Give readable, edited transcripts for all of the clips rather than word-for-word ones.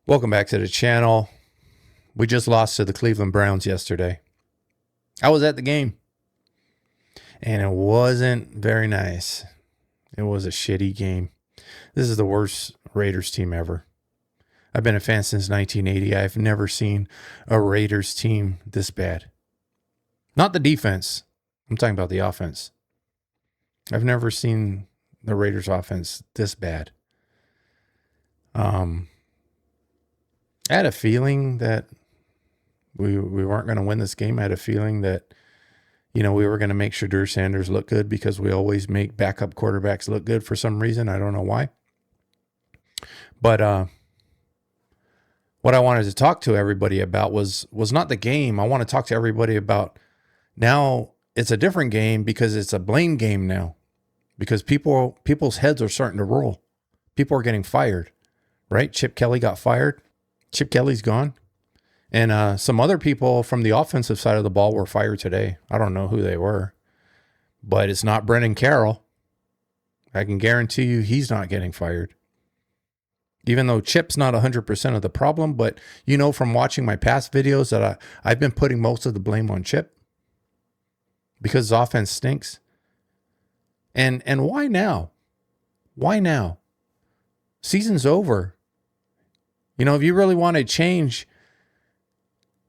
Welcome back to the channel. We just lost to the Cleveland Browns yesterday. I was at the game, and it wasn't very nice. It was a shitty game. This is the worst Raiders team ever. I've been a fan since 1980. I've never seen a Raiders team this bad. Not the defense. I'm talking about the offense. I've never seen the Raiders offense this bad. I had a feeling that we weren't going to win this game. I had a feeling that, we were going to make Shedeur Sanders look good because we always make backup quarterbacks look good for some reason. I don't know why. But what I wanted to talk to everybody about was not the game. I want to talk to everybody about now it's a different game because it's a blame game now. Because people's heads are starting to roll. People are getting fired, right? Chip Kelly got fired. Chip Kelly's gone. And some other people from the offensive side of the ball were fired today. I don't know who they were. But it's not Brendan Carroll. I can guarantee you he's not getting fired. Even though Chip's not 100% of the problem. But from watching my past videos that I've been putting most of the blame on Chip. Because his offense stinks. And why now? Why now? Season's over. If you really want to change,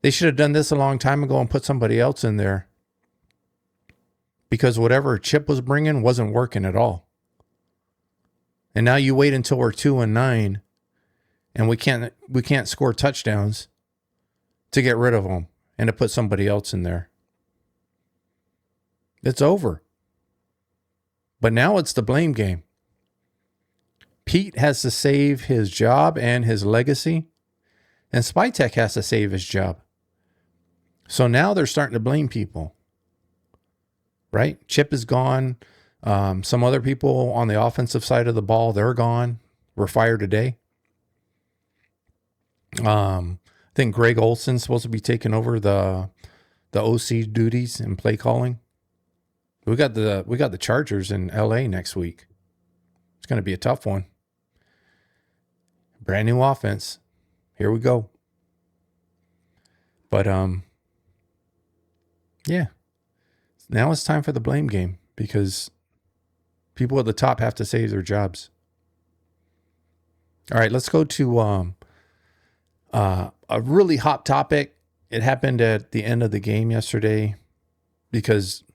they should have done this a long time ago and put somebody else in there. Because whatever Chip was bringing wasn't working at all. And now you wait until we're 2-9 and we can't score touchdowns to get rid of them and to put somebody else in there. It's over. But now it's the blame game. Pete has to save his job and his legacy, and Spytek has to save his job. So now they're starting to blame people, right? Chip is gone. Some other people on the offensive side of the ball, they're gone. Were fired today. I think Greg Olson's supposed to be taking over the OC duties and play calling. We got the Chargers in LA next week. It's going to be a tough one. Brand new offense. Here we go. But yeah. Now it's time for the blame game because people at the top have to save their jobs. All right, let's go to a really hot topic. It happened at the end of the game yesterday because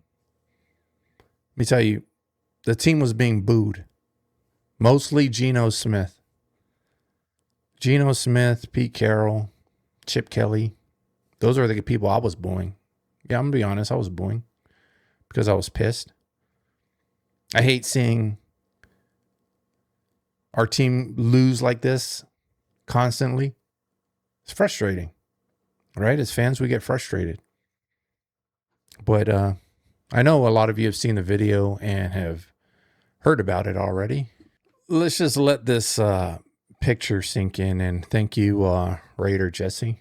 let me tell you, the team was being booed. Mostly Geno Smith. Geno Smith, Pete Carroll, Chip Kelly. Those are the people I was booing. Yeah, I'm going to be honest. I was booing because I was pissed. I hate seeing our team lose like this constantly. It's frustrating, right? As fans, we get frustrated. But I know a lot of you have seen the video and have heard about it already. Let's just let this picture sink in, and thank you, Raider Jesse,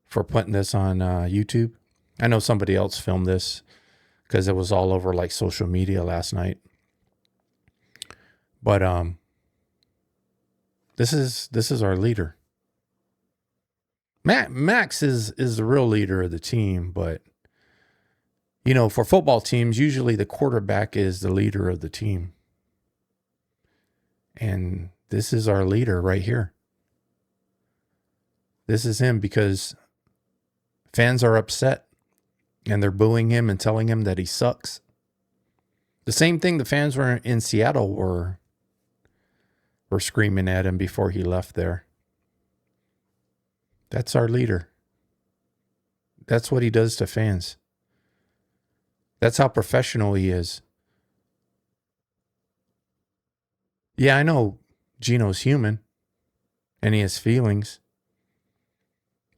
for putting this on YouTube. I know somebody else filmed this because it was all over like social media last night. But this is our leader. Max is the real leader of the team, but for football teams, usually the quarterback is the leader of the team. And this is our leader right here. This is him because fans are upset and they're booing him and telling him that he sucks. The same thing the fans were in Seattle were screaming at him before he left there. That's our leader. That's what he does to fans. That's how professional he is. Yeah, I know Geno's human and he has feelings,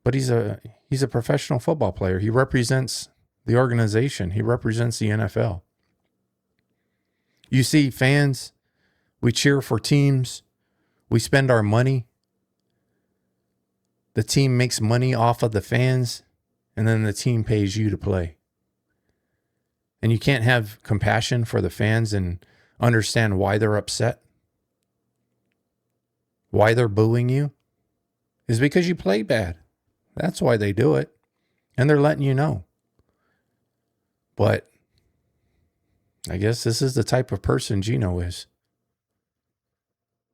but he's a professional football player. He represents the organization. He represents the NFL. You see, fans, we cheer for teams. We spend our money. The team makes money off of the fans, and then the team pays you to play. And you can't have compassion for the fans and understand why they're upset. Why they're booing you is because you play bad. That's why they do it. And they're letting you know. But I guess this is the type of person Gino is.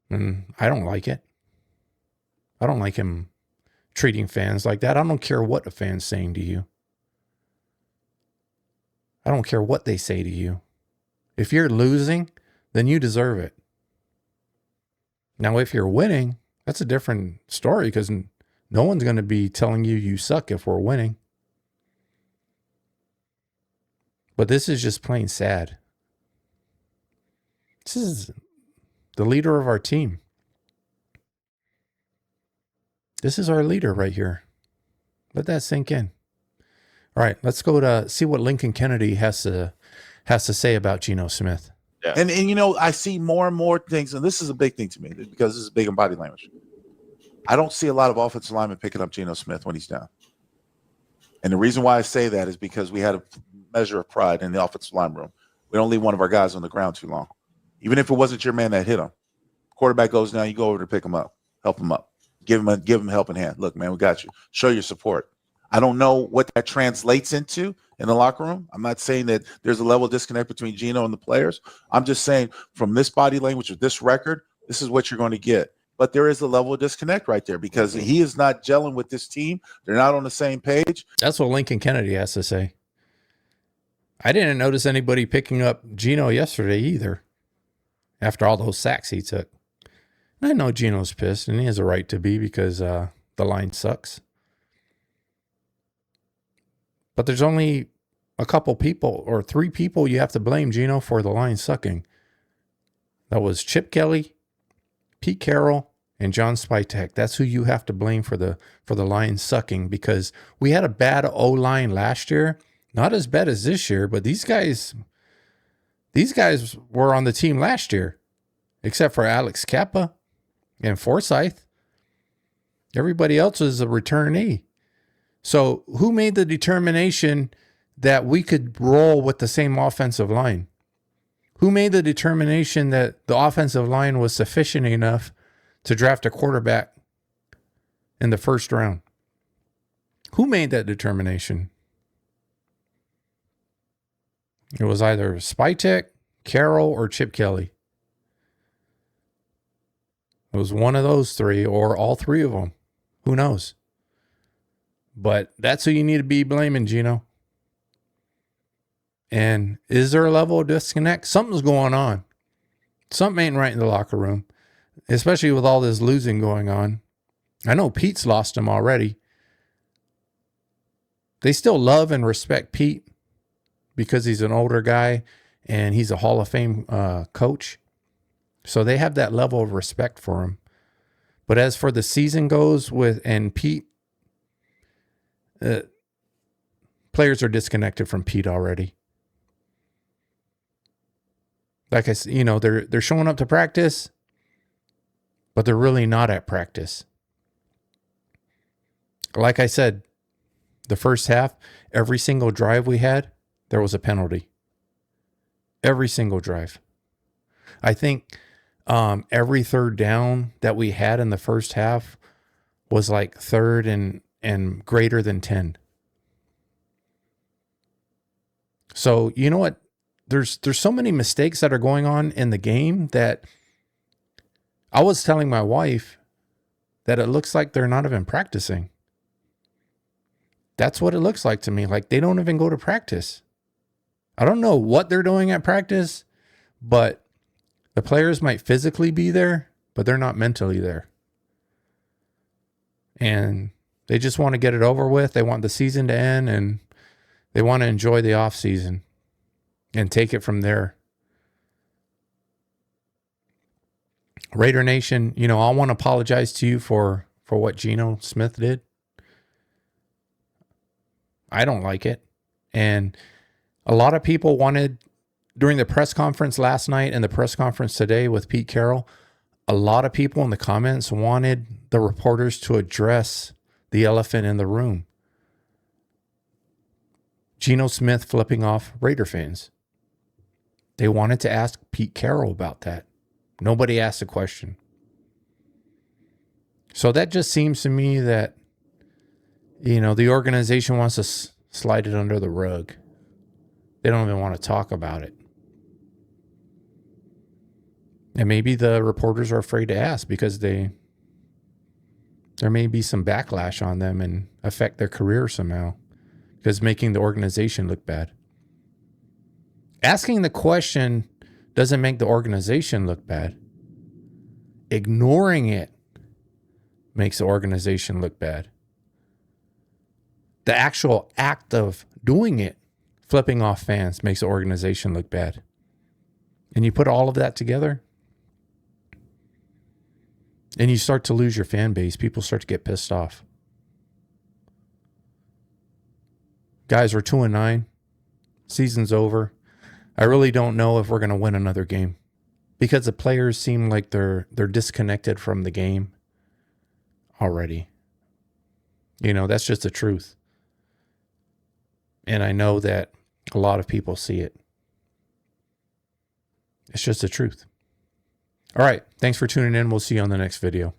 And I don't like it. I don't like him treating fans like that. I don't care what a fan's saying to you. I don't care what they say to you. If you're losing, then you deserve it. Now, if you're winning, that's a different story because no one's going to be telling you you suck if we're winning. But this is just plain sad. This is the leader of our team. This is our leader right here. Let that sink in. All right, let's go to see what Lincoln Kennedy has to say about Geno Smith. Yeah. And you know, I see more and more things, and this is a big thing to me because this is big in body language. I don't see a lot of offensive linemen picking up Geno Smith when he's down. And the reason why I say that is because we had a measure of pride in the offensive line room. We don't leave one of our guys on the ground too long. Even if it wasn't your man that hit him. Quarterback goes down, you go over to pick him up, help him up. Give him a helping hand. Look, man, we got you. Show your support. I don't know what that translates into in the locker room. I'm not saying that there's a level of disconnect between Geno and the players. I'm just saying from this body language with this record, this is what you're going to get. But there is a level of disconnect right there because he is not gelling with this team. They're not on the same page. That's what Lincoln Kennedy has to say. I didn't notice anybody picking up Geno yesterday either after all those sacks he took. And I know Geno's pissed, and he has a right to be because the line sucks. But there's only a couple people or three people you have to blame Geno for the line sucking. That was Chip Kelly, Pete Carroll, and John Spytek. That's who you have to blame for the line sucking because we had a bad O-line last year. Not as bad as this year, but these guys were on the team last year, except for Alex Kappa and Forsyth. Everybody else is a returnee. So who made the determination that we could roll with the same offensive line? Who made the determination that the offensive line was sufficient enough to draft a quarterback in the first round? Who made that determination? It was either Spytek, Carroll, or Chip Kelly. It was one of those three or all three of them. Who knows? But that's who you need to be blaming, Geno. And is there a level of disconnect? Something's going on. Something ain't right in the locker room, especially with all this losing going on. I know Pete's lost him already. They still love and respect Pete because he's an older guy and he's a Hall of Fame coach. So they have that level of respect for him. But as for the season goes and Pete, players are disconnected from Pete already. Like I said, they're showing up to practice, but they're really not at practice. Like I said, the first half, every single drive we had, there was a penalty. Every single drive. I think every third down that we had in the first half was like third and greater than 10. So you know what? There's so many mistakes that are going on in the game that I was telling my wife that it looks like they're not even practicing. That's what it looks like to me. Like they don't even go to practice. I don't know what they're doing at practice, but the players might physically be there, but they're not mentally there. And they just want to get it over with. They want the season to end and they want to enjoy the off season and take it from there. Raider Nation, I want to apologize to you for what Geno Smith did. I don't like it. And a lot of people wanted, during the press conference last night and the press conference today with Pete Carroll, a lot of people in the comments wanted the reporters to address the elephant in the room. Geno Smith flipping off Raider fans. They wanted to ask Pete Carroll about that. Nobody asked a question. So that just seems to me that, you know, the organization wants to slide it under the rug. They don't even want to talk about it. And maybe the reporters are afraid to ask because there may be some backlash on them and affect their career somehow, because making the organization look bad. Asking the question doesn't make the organization look bad. Ignoring it makes the organization look bad. The actual act of doing it, flipping off fans, makes the organization look bad. And you put all of that together, and you start to lose your fan base. People start to get pissed off. Guys, we're 2-9. Season's over. I really don't know if we're going to win another game, because the players seem like they're disconnected from the game already. You know, that's just the truth. And I know that a lot of people see it. It's just the truth. All right. Thanks for tuning in. We'll see you on the next video.